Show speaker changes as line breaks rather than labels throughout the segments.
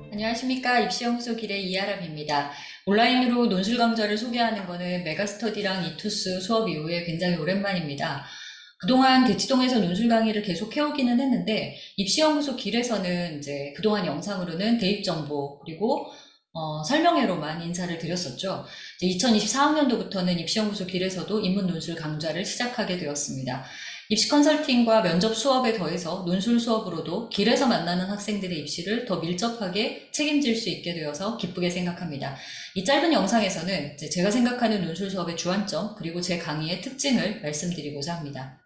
안녕하십니까. 입시연구소 길의 이아람입니다. 온라인으로 논술 강좌를 소개하는 거는 메가스터디랑 이투스 수업 이후에 굉장히 오랜만입니다. 그동안 대치동에서 논술 강의를 계속 해오기는 했는데 입시연구소 길에서는 이제 그동안 영상으로는 대입 정보 그리고 설명회로만 인사를 드렸었죠. 2024학년도부터는 입시연구소 길에서도 인문 논술 강좌를 시작하게 되었습니다. 입시 컨설팅과 면접 수업에 더해서 논술 수업으로도 길에서 만나는 학생들의 입시를 더 밀접하게 책임질 수 있게 되어서 기쁘게 생각합니다. 이 짧은 영상에서는 제가 생각하는 논술 수업의 주안점 그리고 제 강의의 특징을 말씀드리고자 합니다.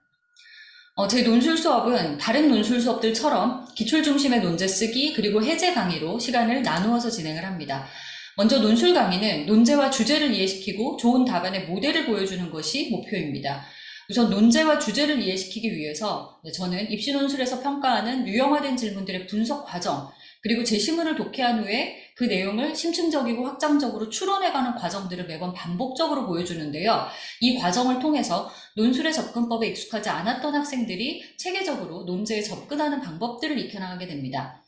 제 논술 수업은 다른 논술 수업들처럼 기출 중심의 논제 쓰기 그리고 해제 강의로 시간을 나누어서 진행을 합니다. 먼저 논술 강의는 논제와 주제를 이해시키고 좋은 답안의 모델을 보여주는 것이 목표입니다. 우선 논제와 주제를 이해시키기 위해서 저는 입시 논술에서 평가하는 유형화된 질문들의 분석 과정 그리고 제시문을 독해한 후에 그 내용을 심층적이고 확장적으로 추론해가는 과정들을 매번 반복적으로 보여주는데요. 이 과정을 통해서 논술의 접근법에 익숙하지 않았던 학생들이 체계적으로 논제에 접근하는 방법들을 익혀나가게 됩니다.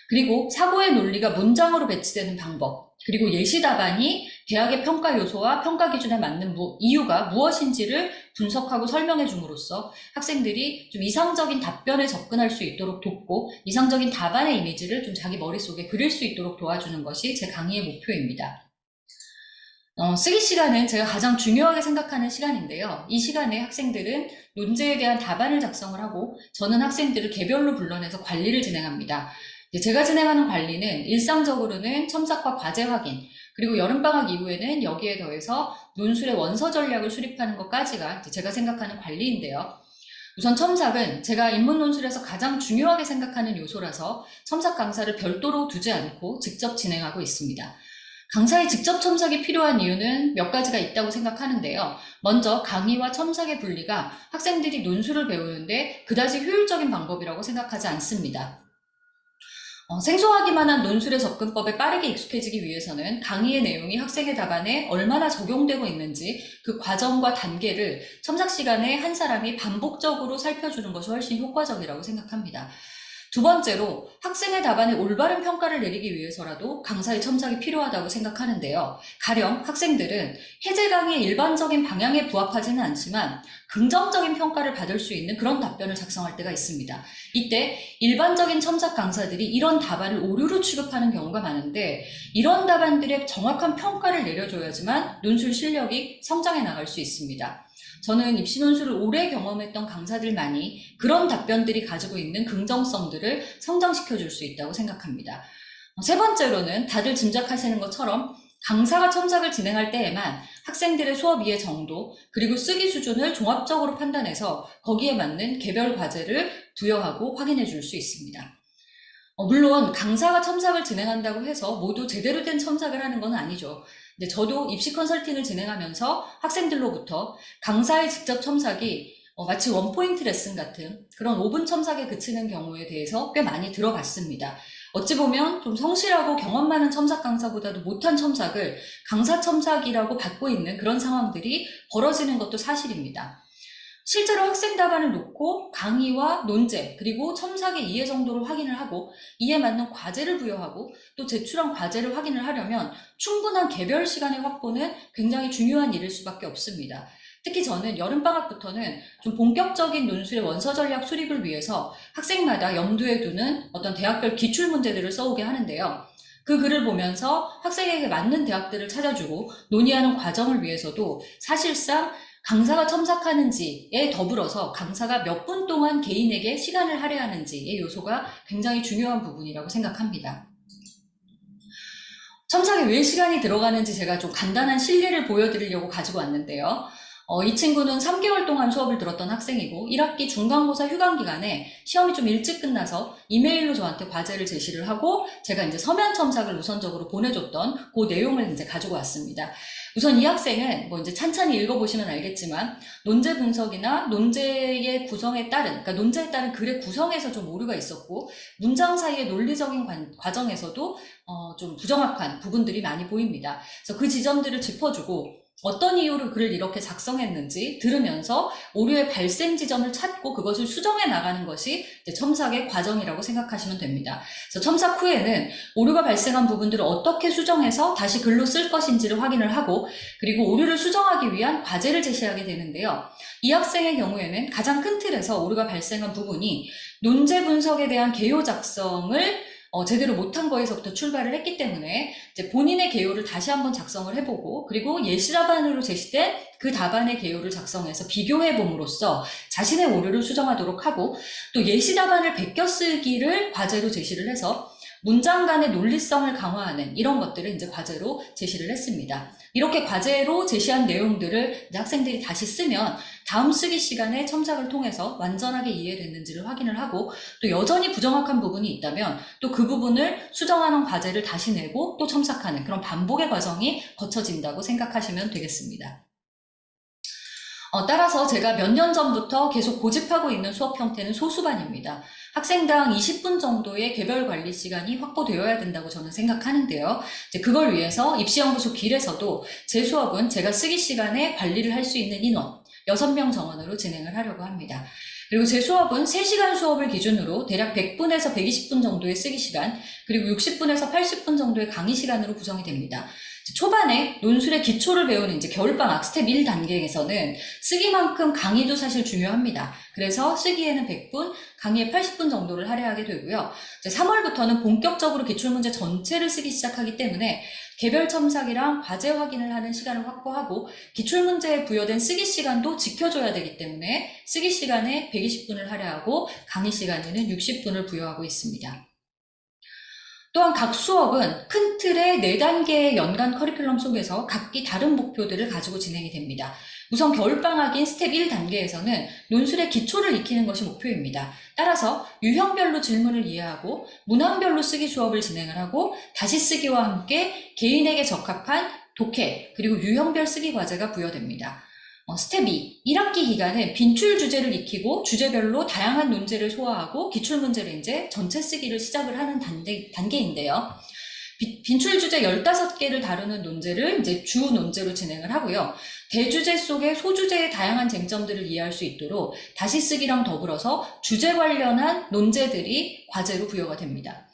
그리고 사고의 논리가 문장으로 배치되는 방법, 그리고 예시 답안이 대학의 평가 요소와 평가 기준에 맞는 이유가 무엇인지를 분석하고 설명해 줌으로써 학생들이 좀 이상적인 답변에 접근할 수 있도록 돕고 이상적인 답안의 이미지를 좀 자기 머릿속에 그릴 수 있도록 도와주는 것이 제 강의의 목표입니다. 쓰기 시간은 제가 가장 중요하게 생각하는 시간인데요. 이 시간에 학생들은 논제에 대한 답안을 작성을 하고 저는 학생들을 개별로 불러내서 관리를 진행합니다. 제가 진행하는 관리는 일상적으로는 첨삭과 과제 확인, 그리고 여름방학 이후에는 여기에 더해서 논술의 원서 전략을 수립하는 것까지가 제가 생각하는 관리인데요. 우선 첨삭은 제가 인문 논술에서 가장 중요하게 생각하는 요소라서 첨삭 강사를 별도로 두지 않고 직접 진행하고 있습니다. 강사의 직접 첨삭이 필요한 이유는 몇 가지가 있다고 생각하는데요. 먼저 강의와 첨삭의 분리가 학생들이 논술을 배우는데 그다지 효율적인 방법이라고 생각하지 않습니다. 생소하기만 한 논술의 접근법에 빠르게 익숙해지기 위해서는 강의의 내용이 학생의 답안에 얼마나 적용되고 있는지 그 과정과 단계를 첨삭 시간에 한 사람이 반복적으로 살펴주는 것이 훨씬 효과적이라고 생각합니다. 두 번째로 학생의 답안에 올바른 평가를 내리기 위해서라도 강사의 첨삭이 필요하다고 생각하는데요. 가령 학생들은 해제 강의의 일반적인 방향에 부합하지는 않지만 긍정적인 평가를 받을 수 있는 그런 답변을 작성할 때가 있습니다. 이때 일반적인 첨삭 강사들이 이런 답안을 오류로 취급하는 경우가 많은데 이런 답안들의 정확한 평가를 내려줘야지만 논술 실력이 성장해 나갈 수 있습니다. 저는 입시 논술을 오래 경험했던 강사들만이 그런 답변들이 가지고 있는 긍정성들을 성장시켜 줄 수 있다고 생각합니다. 세 번째로는 다들 짐작하시는 것처럼 강사가 첨삭을 진행할 때에만 학생들의 수업 이해 정도 그리고 쓰기 수준을 종합적으로 판단해서 거기에 맞는 개별 과제를 부여하고 확인해 줄 수 있습니다. 물론 강사가 첨삭을 진행한다고 해서 모두 제대로 된 첨삭을 하는 건 아니죠. 근데 저도 입시 컨설팅을 진행하면서 학생들로부터 강사의 직접 첨삭이 마치 원포인트 레슨 같은 그런 5분 첨삭에 그치는 경우에 대해서 꽤 많이 들어봤습니다. 어찌 보면 좀 성실하고 경험 많은 첨삭 강사보다도 못한 첨삭을 강사 첨삭이라고 받고 있는 그런 상황들이 벌어지는 것도 사실입니다. 실제로 학생 답안을 놓고 강의와 논제 그리고 첨삭의 이해 정도를 확인을 하고 이에 맞는 과제를 부여하고 또 제출한 과제를 확인을 하려면 충분한 개별 시간의 확보는 굉장히 중요한 일일 수밖에 없습니다. 특히 저는 여름방학부터는 좀 본격적인 논술의 원서 전략 수립을 위해서 학생마다 염두에 두는 어떤 대학별 기출 문제들을 써오게 하는데요. 그 글을 보면서 학생에게 맞는 대학들을 찾아주고 논의하는 과정을 위해서도 사실상 강사가 첨삭하는지에 더불어서 강사가 몇 분 동안 개인에게 시간을 할애하는지의 요소가 굉장히 중요한 부분이라고 생각합니다. 첨삭에 왜 시간이 들어가는지 제가 좀 간단한 실례를 보여드리려고 가지고 왔는데요. 이 친구는 3개월 동안 수업을 들었던 학생이고 1학기 중간고사 휴강 기간에 시험이 좀 일찍 끝나서 이메일로 저한테 과제를 제시를 하고 제가 이제 서면 첨삭을 우선적으로 보내줬던 그 내용을 이제 가지고 왔습니다. 우선 이 학생은 뭐 이제 찬찬히 읽어보시면 알겠지만 논제 분석이나 논제의 구성에 따른, 그러니까 논제에 따른 글의 구성에서 좀 오류가 있었고 문장 사이의 논리적인 과정에서도 좀 부정확한 부분들이 많이 보입니다. 그래서 그 지점들을 짚어주고 어떤 이유로 글을 이렇게 작성했는지 들으면서 오류의 발생 지점을 찾고 그것을 수정해 나가는 것이 이제 첨삭의 과정이라고 생각하시면 됩니다. 그래서 첨삭 후에는 오류가 발생한 부분들을 어떻게 수정해서 다시 글로 쓸 것인지를 확인을 하고, 그리고 오류를 수정하기 위한 과제를 제시하게 되는데요. 이 학생의 경우에는 가장 큰 틀에서 오류가 발생한 부분이 논제 분석에 대한 개요 작성을 제대로 못한 거에서부터 출발을 했기 때문에 이제 본인의 개요를 다시 한번 작성을 해보고, 그리고 예시 답안으로 제시된 그 답안의 개요를 작성해서 비교해 봄으로써 자신의 오류를 수정하도록 하고, 또 예시 답안을 베껴 쓰기를 과제로 제시를 해서 문장 간의 논리성을 강화하는 이런 것들을 이제 과제로 제시를 했습니다. 이렇게 과제로 제시한 내용들을 이제 학생들이 다시 쓰면 다음 쓰기 시간에 첨삭을 통해서 완전하게 이해됐는지를 확인을 하고, 또 여전히 부정확한 부분이 있다면 또 그 부분을 수정하는 과제를 다시 내고 또 첨삭하는 그런 반복의 과정이 거쳐진다고 생각하시면 되겠습니다. 따라서 제가 몇 년 전부터 계속 고집하고 있는 수업 형태는 소수반입니다. 학생당 20분 정도의 개별 관리 시간이 확보되어야 된다고 저는 생각하는데요. 그걸 위해서 입시연구소 길에서도 제 수업은 제가 쓰기 시간에 관리를 할 수 있는 인원 6명 정원으로 진행을 하려고 합니다. 그리고 제 수업은 3시간 수업을 기준으로 대략 100분에서 120분 정도의 쓰기 시간, 그리고 60분에서 80분 정도의 강의 시간으로 구성이 됩니다. 초반에 논술의 기초를 배우는 이제 겨울방학 스텝 1단계에서는 쓰기만큼 강의도 사실 중요합니다. 그래서 쓰기에는 100분, 강의에 80분 정도를 할애하게 되고요. 이제 3월부터는 본격적으로 기출문제 전체를 쓰기 시작하기 때문에 개별 첨삭이랑 과제 확인을 하는 시간을 확보하고, 기출문제에 부여된 쓰기 시간도 지켜줘야 되기 때문에 쓰기 시간에 120분을 할애하고 강의 시간에는 60분을 부여하고 있습니다. 또한 각 수업은 큰 틀의 4단계의 연간 커리큘럼 속에서 각기 다른 목표들을 가지고 진행이 됩니다. 우선 겨울방학인 스텝 1단계에서는 논술의 기초를 익히는 것이 목표입니다. 따라서 유형별로 질문을 이해하고 문항별로 쓰기 수업을 진행을 하고, 다시 쓰기와 함께 개인에게 적합한 독해 그리고 유형별 쓰기 과제가 부여됩니다. 스텝 2, 1학기 기간은 빈출 주제를 익히고 주제별로 다양한 논제를 소화하고 기출문제를 이제 전체 쓰기를 시작을 하는 단계인데요. 빈출 주제 15개를 다루는 논제를 이제 주 논제로 진행을 하고요. 대주제 속의 소주제의 다양한 쟁점들을 이해할 수 있도록 다시 쓰기랑 더불어서 주제 관련한 논제들이 과제로 부여가 됩니다.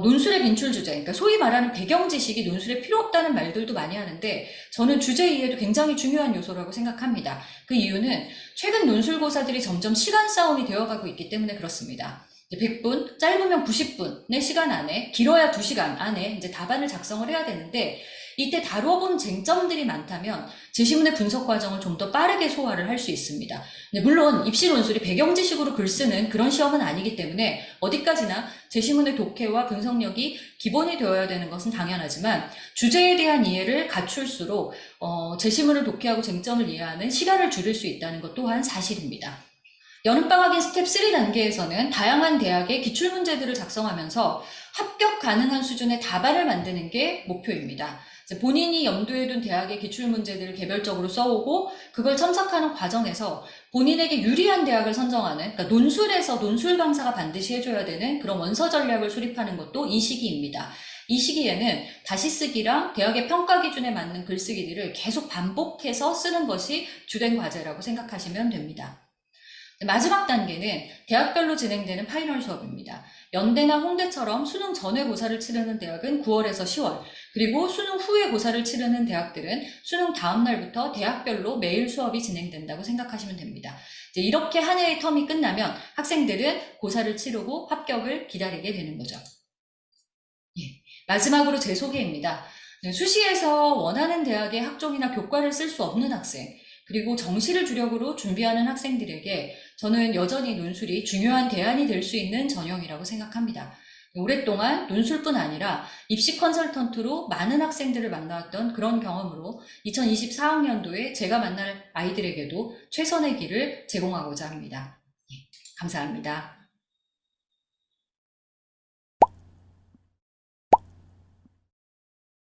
논술의 빈출 주제, 그러니까 소위 말하는 배경 지식이 논술에 필요 없다는 말들도 많이 하는데, 저는 주제 이해도 굉장히 중요한 요소라고 생각합니다. 그 이유는 최근 논술고사들이 점점 시간 싸움이 되어가고 있기 때문에 그렇습니다. 100분, 짧으면 90분의 시간 안에, 길어야 2시간 안에 이제 답안을 작성을 해야 되는데, 이때 다뤄본 쟁점들이 많다면 제시문의 분석 과정을 좀 더 빠르게 소화를 할 수 있습니다. 물론 입시 논술이 배경 지식으로 글 쓰는 그런 시험은 아니기 때문에 어디까지나 제시문의 독해와 분석력이 기본이 되어야 되는 것은 당연하지만, 주제에 대한 이해를 갖출수록 제시문을 독해하고 쟁점을 이해하는 시간을 줄일 수 있다는 것 또한 사실입니다. 여름방학인 스텝 3단계에서는 다양한 대학의 기출문제들을 작성하면서 합격 가능한 수준의 답안을 만드는 게 목표입니다. 본인이 염두에 둔 대학의 기출문제들을 개별적으로 써오고, 그걸 첨삭하는 과정에서 본인에게 유리한 대학을 선정하는, 그러니까 논술에서 논술 강사가 반드시 해줘야 되는 그런 원서 전략을 수립하는 것도 이 시기입니다. 이 시기에는 다시 쓰기랑 대학의 평가 기준에 맞는 글쓰기들을 계속 반복해서 쓰는 것이 주된 과제라고 생각하시면 됩니다. 마지막 단계는 대학별로 진행되는 파이널 수업입니다. 연대나 홍대처럼 수능 전에 고사를 치르는 대학은 9월에서 10월, 그리고 수능 후에 고사를 치르는 대학들은 수능 다음 날부터 대학별로 매일 수업이 진행된다고 생각하시면 됩니다. 이제 이렇게 한 해의 텀이 끝나면 학생들은 고사를 치르고 합격을 기다리게 되는 거죠. 마지막으로 제 소개입니다. 수시에서 원하는 대학의 학종이나 교과를 쓸 수 없는 학생, 그리고 정시를 주력으로 준비하는 학생들에게 저는 여전히 논술이 중요한 대안이 될 수 있는 전형이라고 생각합니다. 오랫동안 논술뿐 아니라 입시 컨설턴트로 많은 학생들을 만나왔던 그런 경험으로 2024학년도에 제가 만날 아이들에게도 최선의 길을 제공하고자 합니다. 감사합니다.